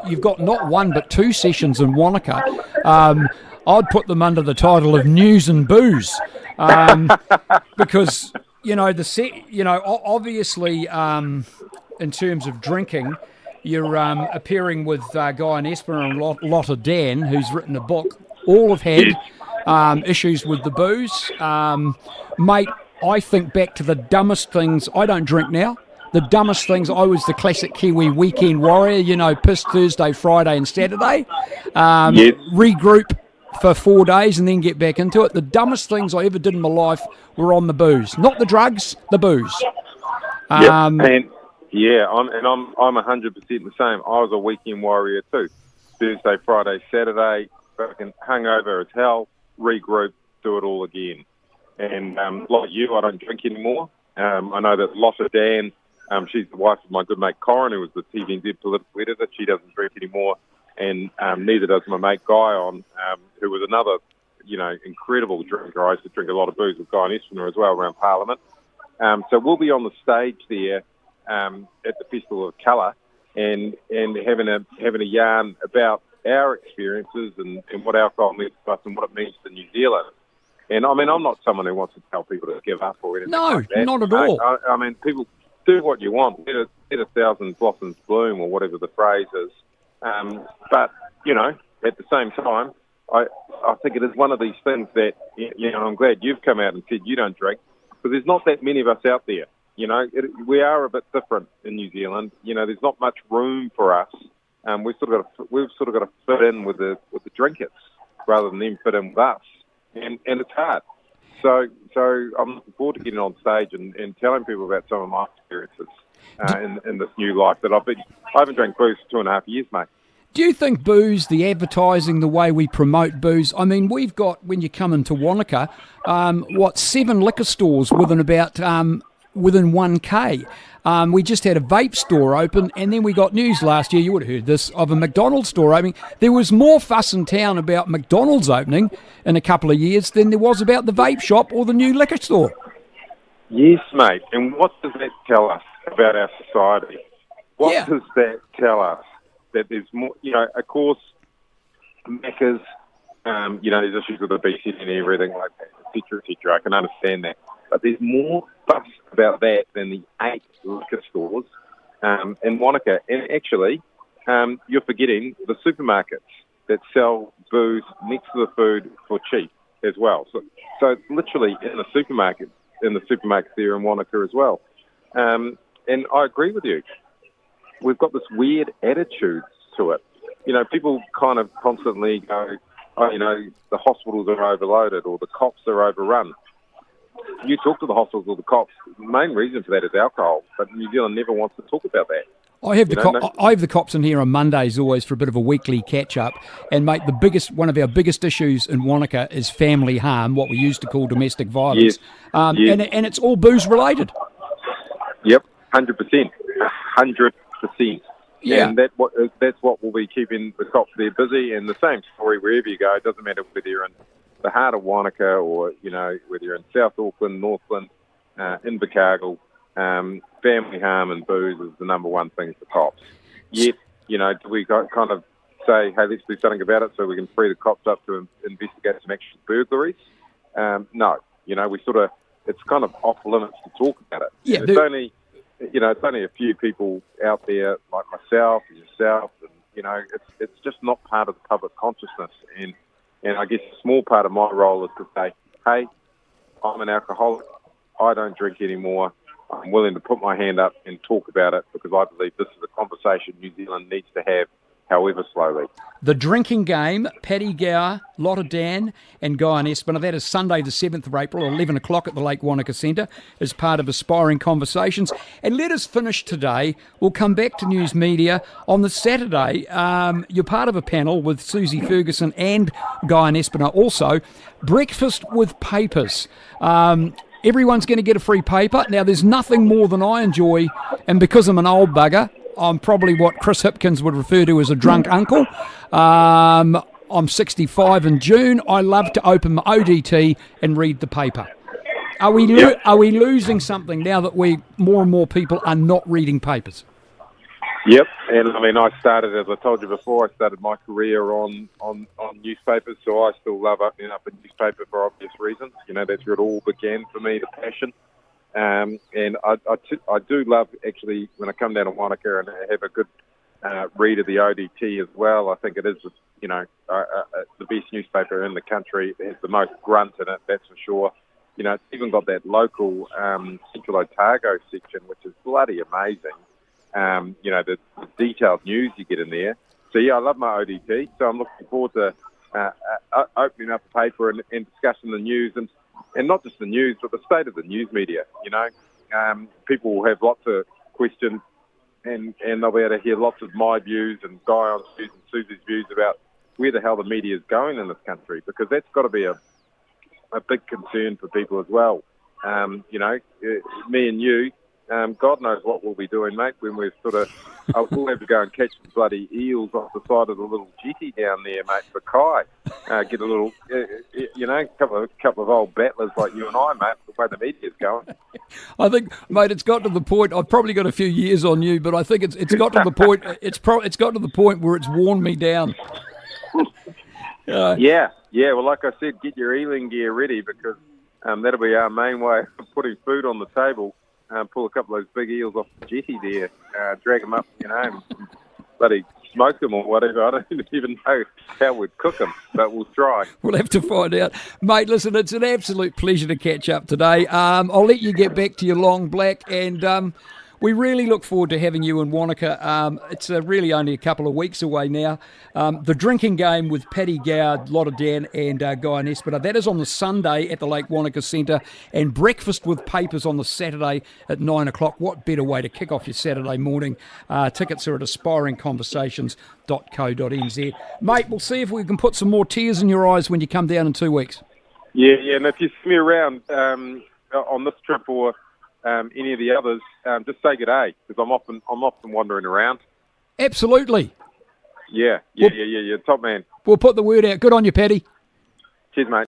you've got not one but two sessions in Wānaka. I'd put them under the title of News and Booze, because obviously in terms of drinking, you're appearing with Guyon, Espiner and Lotta, Dann, who's written a book. All have had issues with the booze, mate. I think back to the dumbest things. I don't drink now. The dumbest things, I was the classic Kiwi weekend warrior, pissed Thursday, Friday and Saturday. Regroup for 4 days and then get back into it. The dumbest things I ever did in my life were on the booze. Not the drugs, the booze. I'm 100% the same. I was a weekend warrior too. Thursday, Friday, Saturday, fucking hungover as hell, regroup, do it all again. And like you, I don't drink anymore. I know that Lotta, Dann, she's the wife of my good mate Corin, who was the TVNZ political editor. She doesn't drink anymore, and neither does my mate Guyon, who was another, incredible drinker. I used to drink a lot of booze with Guyon Espiner as well around Parliament. So we'll be on the stage there at the Festival of Colour, and having a yarn about our experiences and what alcohol means to us and what it means to New Zealand. And I mean, I'm not someone who wants to tell people to give up or anything like that. No, not at all. I mean, people do what you want. Let a thousand blossoms bloom, or whatever the phrase is. But, at the same time, I think it is one of these things that, I'm glad you've come out and said you don't drink, because there's not that many of us out there. We are a bit different in New Zealand. There's not much room for us. We've sort of got to fit in with the drinkers rather than them fit in with us. And it's hard. So I'm looking forward to getting on stage and telling people about some of my experiences in this new life that I haven't drank booze for 2.5 years, mate. Do you think booze, the advertising, the way we promote booze, I mean, we've got, when you come into Wānaka, 7 liquor stores within 1K. We just had a vape store open, and then we got news last year, you would have heard this, of a McDonald's store opening. There was more fuss in town about McDonald's opening in a couple of years than there was about the vape shop or the new liquor store. Yes, mate. And what does that tell us about our society? What does that tell us? That there's more, of course, Macca's, there's issues with obesity and everything like that, et cetera. I can understand that. But there's more fuss about that than the 8 liquor stores in Wānaka. And actually, you're forgetting the supermarkets that sell booze next to the food for cheap as well. So it's literally in the supermarkets there in Wānaka as well. And I agree with you. We've got this weird attitude to it. People kind of constantly go, the hospitals are overloaded or the cops are overrun. You talk to the hospitals or the cops, the main reason for that is alcohol, but New Zealand never wants to talk about that. I have the cops in here on Mondays always for a bit of a weekly catch-up, and mate, one of our biggest issues in Wānaka is family harm, what we used to call domestic violence, yes. And it's all booze-related. Yep, 100%. 100%. Yeah. And that's what will be keeping the cops there busy, and the same story wherever you go. It doesn't matter whether you're in the heart of Wānaka or, whether you're in South Auckland, Northland, Invercargill, family harm and booze is the number one thing for cops. Yet, do we kind of say, hey, let's do something about it so we can free the cops up to investigate some actual burglaries? No. It's kind of off limits to talk about it. Yeah, it's only a few people out there like myself and yourself, and, it's just not part of the public consciousness. And I guess a small part of my role is to say, hey, I'm an alcoholic. I don't drink anymore. I'm willing to put my hand up and talk about it because I believe this is a conversation New Zealand needs to have, however slowly. The drinking game, Paddy, Gower, Lotta, Dann and Guyon Espiner. That is Sunday the 7th of April, 11 o'clock at the Lake Wānaka Centre as part of Aspiring Conversations. And let us finish today. We'll come back to news media on the Saturday. You're part of a panel with Susie Ferguson and Guyon Espiner also. Breakfast with papers. Everyone's going to get a free paper. Now, there's nothing more than I enjoy, and because I'm an old bugger, I'm probably what Chris Hipkins would refer to as a drunk uncle. I'm 65 in June. I love to open my ODT and read the paper. Are we losing something now that more and more people are not reading papers? Yep, and I mean, I started, as I told you before, I started my career on newspapers, so I still love opening up a newspaper for obvious reasons. You know, that's where it all began for me, the passion. And I do love, actually, when I come down to Wānaka and have a good read of the ODT as well. I think it is, you know, the best newspaper in the country. It has the most grunt in it, that's for sure. You know, it's even got that local Central Otago section, which is bloody amazing. You know, the detailed news you get in there. So, yeah, I love my ODT. So I'm looking forward to opening up the paper and discussing the news. And not just the news, but the state of the news media, you know. People will have lots of questions and they'll be able to hear lots of my views and Guyon's views and Susie's views about where the hell the media is going in this country, because that's got to be a big concern for people as well. You know, me and you, God knows what we'll be doing, mate, when we're sort of... we'll have to go and catch the bloody eels off the side of the little jetty down there, mate, for Kai. Get a little, you know, couple of old battlers like you and I, mate, the way the media's going. I think, mate, it's got to the point. I've probably got a few years on you, but I think it's got to the point. It's got to the point where it's worn me down. Yeah. Well, like I said, get your eeling gear ready, because that'll be our main way of putting food on the table. Pull a couple of those big eels off the jetty there, drag them up, you know, and bloody smoke them or whatever. I don't even know how we'd cook them, but we'll try. We'll have to find out. Mate, listen, it's an absolute pleasure to catch up today. I'll let you get back to your long black, and we really look forward to having you in Wānaka. It's really only a couple of weeks away now. The drinking game with Paddy, Gower, Lotta, Dann and Guyon, Espiner, that is on the Sunday at the Lake Wānaka Centre, and breakfast with papers on the Saturday at 9 o'clock. What better way to kick off your Saturday morning? Tickets are at aspiringconversations.co.nz. Mate, we'll see if we can put some more tears in your eyes when you come down in 2 weeks. Yeah, and if you see me around on this trip or any of the others, just say good day, because I'm often wandering around. Absolutely. Yeah, top man. We'll put the word out. Good on you, Paddy. Cheers, mate.